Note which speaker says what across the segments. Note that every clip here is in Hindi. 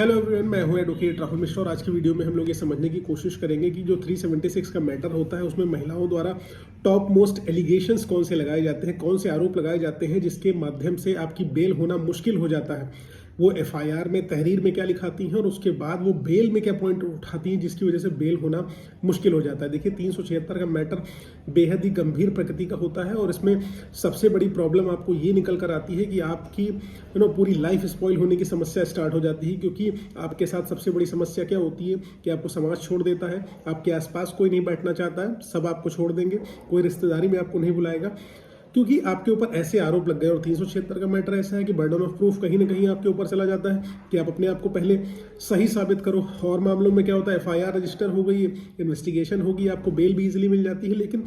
Speaker 1: हेलो एवरीवन, मैं हूं एडवोकेट राहुल मिश्रा और आज की वीडियो में हम लोग ये समझने की कोशिश करेंगे कि जो 376 का मैटर होता है उसमें महिलाओं द्वारा टॉप मोस्ट एलिगेशंस कौन से लगाए जाते हैं, कौन से आरोप लगाए जाते हैं जिसके माध्यम से आपकी बेल होना मुश्किल हो जाता है। वो एफआईआर में तहरीर में क्या लिखाती हैं और उसके बाद वो बेल में क्या पॉइंट उठाती हैं जिसकी वजह से बेल होना मुश्किल हो जाता है। देखिए 376 का मैटर बेहद ही गंभीर प्रकृति का होता है और इसमें सबसे बड़ी प्रॉब्लम आपको ये निकल कर आती है कि आपकी पूरी लाइफ स्पॉइल होने की समस्या स्टार्ट हो जाती है। क्योंकि आपके साथ सबसे बड़ी समस्या क्या होती है कि आपको समाज छोड़ देता है, आपके आसपास कोई नहीं बैठना चाहता है, सब आपको छोड़ देंगे, कोई रिश्तेदारी में आपको नहीं बुलाएगा क्योंकि आपके ऊपर ऐसे आरोप लग गए। और 376 का मैटर ऐसा है कि बर्डन ऑफ प्रूफ कहीं ना कहीं आपके ऊपर चला जाता है कि आप अपने आप को पहले सही साबित करो। और मामलों में क्या होता है, एफआईआर रजिस्टर हो गई, इन्वेस्टिगेशन होगी, आपको बेल भी इजीली मिल जाती है। लेकिन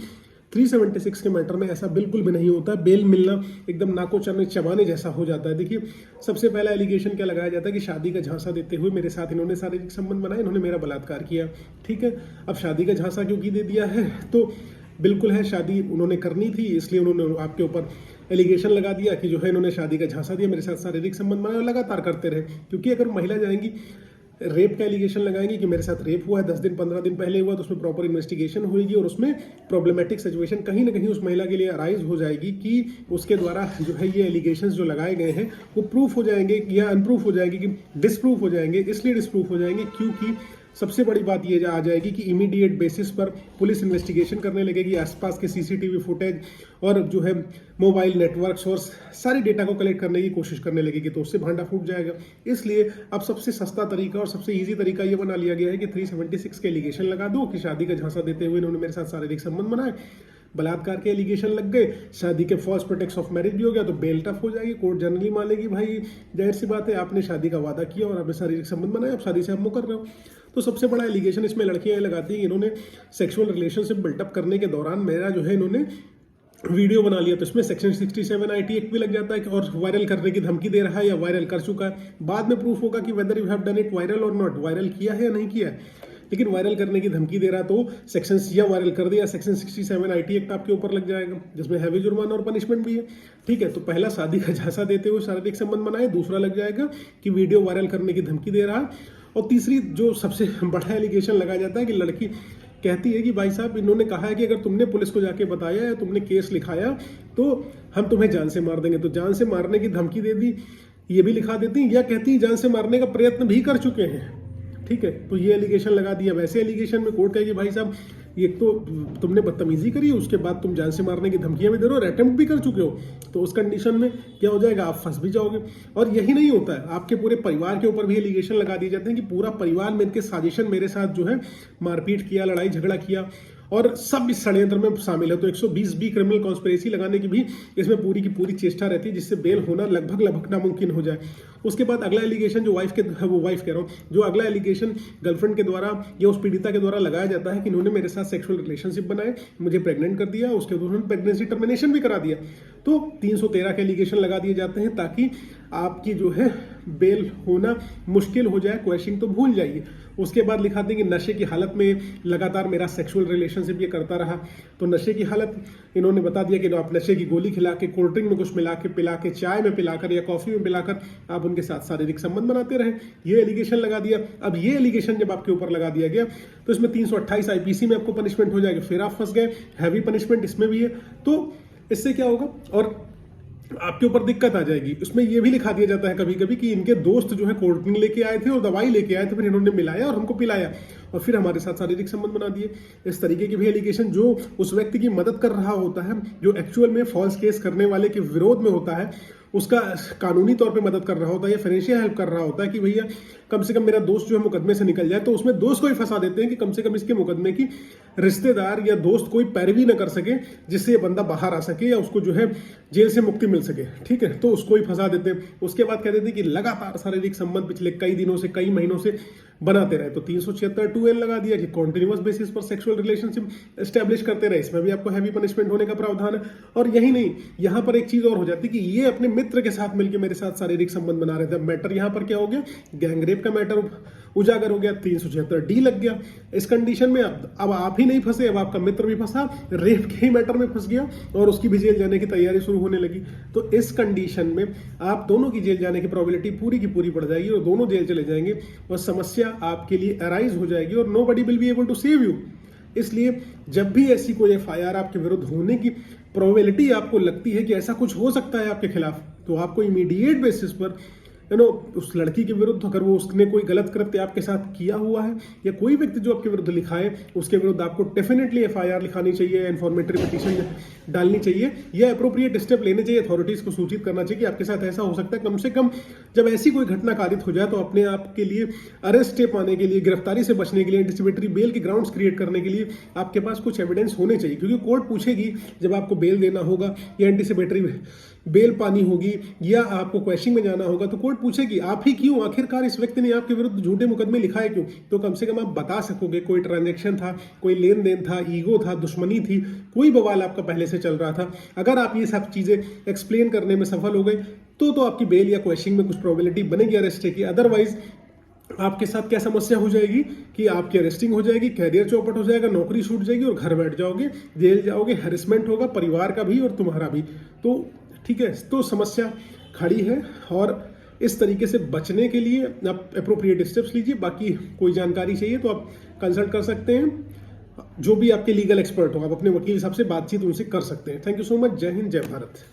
Speaker 1: 376 के मैटर में ऐसा बिल्कुल भी नहीं होता। बेल मिलना एकदम नाको चबाने जैसा हो जाता है। देखिए सबसे पहला एलिगेशन क्या लगाया जाता है कि शादी का झांसा देते हुए मेरे साथ इन्होंने शारीरिक संबंध बनाए, इन्होंने मेरा बलात्कार किया। ठीक है, अब शादी का झांसा क्योंकि दे दिया है तो बिल्कुल है शादी उन्होंने करनी थी, इसलिए उन्होंने आपके ऊपर एलिगेशन लगा दिया कि जो है इन्होंने शादी का झांसा दिया, मेरे साथ शारीरिक संबंध बनाए और लगातार करते रहे। क्योंकि अगर महिला जाएंगी रेप का एलिगेशन लगाएंगी कि मेरे साथ रेप हुआ है 10 दिन 15 दिन पहले हुआ, तो उसमें प्रॉपर इन्वेस्टिगेशन होगी और उसमें प्रॉब्लमेटिक सिचुएशन कहीं ना कहीं उस महिला के लिए अराइज हो जाएगी कि उसके द्वारा जो है ये एलिगेशंस जो लगाए गए हैं वो प्रूफ हो जाएंगे या अनप्रूफ हो जाएंगे कि डिसप्रूफ हो जाएंगे। इसलिए डिसप्रूफ हो जाएंगे क्योंकि सबसे बड़ी बात ये आ जाएगी कि इमीडिएट बेसिस पर पुलिस इन्वेस्टिगेशन करने लगेगी, आसपास के सीसीटीवी फुटेज और जो है मोबाइल नेटवर्क्स और सारी डेटा को कलेक्ट करने की कोशिश करने लगेगी, तो उससे भांडा फूट जाएगा। इसलिए अब सबसे सस्ता तरीका और सबसे इजी तरीका ये बना लिया गया है कि 376 के एलिगेशन लगा दो कि शादी का झांसा देते हुए इन्होंने मेरे साथ शारीरिक संबंध बनाए, बलात्कार के एलिगेशन लग गए, शादी के फॉल्स प्रोटेक्ट्स ऑफ मैरिज भी हो गया, तो बेल टफ हो जाएगी। कोर्ट जनरली मानेगी भाई जाहिर सी बात है आपने शादी का वादा किया और आपने शारीरिक संबंध बनाया, आप शादी से हम कर रहे हो। तो सबसे बड़ा एलिगेशन इसमें लड़कियां लगाती हैं कि इन्होंने सेक्सुअल रिलेशनशिप बिल्टअप करने के दौरान मेरा जो है इन्होंने वीडियो बना लिया, तो इसमें सेक्शन 67 आईटी एक्ट भी लग जाता है कि और वायरल करने की धमकी दे रहा है या वायरल कर चुका है। बाद में प्रूफ होगा कि whether you have done it viral और नॉट, वायरल किया है या नहीं किया है, लेकिन वायरल करने की धमकी दे रहा तो सेक्शन या वायरल कर दिया, सेक्शन 67 आईटी एक्ट आपके ऊपर लग जाएगा जिसमें हैवी जुर्माना और पनिशमेंट भी है। ठीक है, तो पहला शादी का झांसा देते हुए शारीरिक संबंध बनाए, दूसरा लग जाएगा कि वीडियो वायरल करने की धमकी दे रहा है, और तीसरी जो सबसे बड़ा एलिगेशन लगाया जाता है कि लड़की कहती है कि भाई साहब इन्होंने कहा है कि अगर तुमने पुलिस को जाके बताया या तुमने केस लिखाया तो हम तुम्हें जान से मार देंगे। तो जान से मारने की धमकी दे दी, ये भी लिखा देती, या कहती जान से मारने का प्रयत्न भी कर चुके हैं। ठीक है, तो ये एलिगेशन लगा दिया। वैसे एलिगेशन में कोर्ट कहेगी भाई साहब एक तो तुमने बदतमीजी करी, उसके बाद तुम जान से मारने की धमकियां भी दे रहे हो और अटेम्प्ट भी कर चुके हो, तो उस कंडीशन में क्या हो जाएगा, आप फंस भी जाओगे। और यही नहीं होता है, आपके पूरे परिवार के ऊपर भी एलिगेशन लगा दिए जाते हैं कि पूरा परिवार में इनके साजिशन मेरे साथ जो है मारपीट किया, लड़ाई झगड़ा किया और सब इस षड्यंत्र में शामिल है। तो 120 बी क्रिमिनल कॉन्स्पिरेसी लगाने की भी इसमें पूरी की पूरी चेष्टा रहती है जिससे बेल होना लगभग नामुमकिन हो जाए। उसके बाद अगला एलिगेशन जो वाइफ कह रहा हूँ, जो अगला एलिगेशन गर्लफ्रेंड के द्वारा या उस पीड़िता के द्वारा लगाया जाता है कि इन्होंने मेरे साथ सेक्सुअल रिलेशनशिप बनाए, मुझे प्रेग्नेंट कर दिया, उसके बाद उन्होंने प्रेगनेंसी टर्मिनेशन भी करा दिया। तो 313 के एलिगेशन लगा दिए जाते हैं ताकि आपकी जो है बेल होना मुश्किल हो जाए। क्वेश्चन तो भूल जाइए। उसके बाद लिखा देंगे नशे की हालत में लगातार मेरा सेक्सुअल रिलेशनशिप ये करता रहा, तो नशे की हालत इन्होंने बता दिया कि आप नशे की गोली खिला के, कोल्ड ड्रिंक में कुछ मिला के पिला के, चाय में पिलाकर या कॉफी में पिलाकर आप उनके साथ शारीरिक संबंध बनाते रहे, ये एलिगेशन लगा दिया। अब ये एलिगेशन जब आपके ऊपर लगा दिया गया तो इसमें 328 आईपीसी में आपको पनिशमेंट हो जाएगा, फिर आप फंस गए। हैवी पनिशमेंट इसमें भी है, तो इससे क्या होगा और आपके ऊपर दिक्कत आ जाएगी। उसमें यह भी लिखा दिया जाता है कभी कभी कि इनके दोस्त जो है कोल्ड ड्रिंक लेके आए थे और दवाई लेके आए थे, फिर इन्होंने मिलाया और हमको पिलाया और फिर हमारे साथ शारीरिक संबंध बना दिए। इस तरीके की भी एलिगेशन जो उस व्यक्ति की मदद कर रहा होता है, जो एक्चुअल में फॉल्स केस करने वाले के विरोध में होता है, उसका कानूनी तौर पे मदद कर रहा होता है या फाइनेंशियल हेल्प कर रहा होता है कि भैया कम से कम मेरा दोस्त जो है मुकदमे से निकल जाए, तो उसमें दोस्त को ही फंसा देते हैं कि कम से कम इसके मुकदमे की रिश्तेदार या दोस्त कोई पैरवी न कर सके जिससे ये बंदा बाहर आ सके या उसको जो है जेल से मुक्ति मिल सके। ठीक है, तो उसको ही फंसा देते हैं। उसके बाद कह देते हैं कि लगातार शारीरिक संबंध पिछले कई दिनों से, कई महीनों से बनाते रहे, तो 376 2N लगा दिया कि कॉन्टिन्यूअस बेसिस पर सेक्सुअल रिलेशनशिप एस्टेब्लिश करते रहे, इसमें भी आपको हैवी पनिशमेंट होने का प्रावधान है। और यही नहीं, यहां पर एक चीज और हो जाती है कि ये अपने मित्र के साथ मिलकर मेरे साथ शारीरिक संबंध बना रहे थे। मैटर यहां पर क्या हो गया, गैंग रेप का मैटर उजागर हो गया, 376D लग गया। इस कंडीशन में अब आप ही नहीं फंसे, अब आपका मित्र भी फंसा, रेप के ही मैटर में फंस गया और उसकी भी जेल जाने की तैयारी शुरू होने लगी। तो इस कंडीशन में आप दोनों की जेल जाने की प्रोबेबिलिटी पूरी की पूरी बढ़ जाएगी और दोनों जेल चले जाएंगे और समस्या आपके लिए अराइज हो जाएगी और nobody will be able to save you. इसलिए जब भी ऐसी कोई एफआईआर आपके विरुद्ध होने की प्रोबेबिलिटी आपको लगती है कि ऐसा कुछ हो सकता है आपके खिलाफ, तो आपको इमीडिएट बेसिस पर उस लड़की के विरुद्ध, अगर वो उसने कोई गलत कृत्य आपके साथ किया हुआ है या कोई व्यक्ति जो आपके विरुद्ध लिखा है उसके विरुद्ध आपको डेफिनेटली एफआईआर लिखानी चाहिए, इन्फॉर्मेटरी पिटीशन डालनी चाहिए या अप्रोप्रिएट स्टेप लेने चाहिए, अथॉरिटीज को सूचित करना चाहिए कि आपके साथ ऐसा हो सकता है। कम से कम जब ऐसी कोई घटना कारित हो जाए तो अपने आप के लिए अरेस्ट स्टेप आने के लिए, गिरफ्तारी से बचने के लिए, एंटिसिपेटरी बेल के ग्राउंड्स क्रिएट करने के लिए आपके पास कुछ एविडेंस होने चाहिए, क्योंकि कोर्ट पूछेगी जब आपको बेल देना होगा या एंटिसिपेटरी बेल पानी होगी या आपको क्वेश्चनिंग में जाना होगा, तो कोर्ट पूछेगी आप ही क्यों, आखिरकार इस व्यक्ति ने आपके विरुद्ध झूठे मुकदमे लिखा है क्यों। तो कम से कम आप बता सकोगे कोई ट्रांजैक्शन था, कोई लेन देन था, ईगो था, दुश्मनी थी, कोई बवाल आपका पहले से चल रहा था। अगर आप ये सब चीजें एक्सप्लेन करने में सफल हो गए तो आपकी बेल या क्वेश्चनिंग में कुछ प्रोबेबिलिटी बनेगी अरेस्ट की। अदरवाइज आपके साथ क्या समस्या हो जाएगी कि आपकी अरेस्टिंग हो जाएगी, कैरियर चौपट हो जाएगा, नौकरी छूट जाएगी और घर बैठ जाओगे, जेल जाओगे, हैरेसमेंट होगा परिवार का भी और तुम्हारा भी। तो ठीक है, तो समस्या खड़ी है और इस तरीके से बचने के लिए आप अप्रोप्रिएट स्टेप्स लीजिए। बाकी कोई जानकारी चाहिए तो आप कंसल्ट कर सकते हैं, जो भी आपके लीगल एक्सपर्ट हो, आप अपने वकील साहब से बातचीत उनसे कर सकते हैं। Thank you so much. जय हिंद, जय भारत।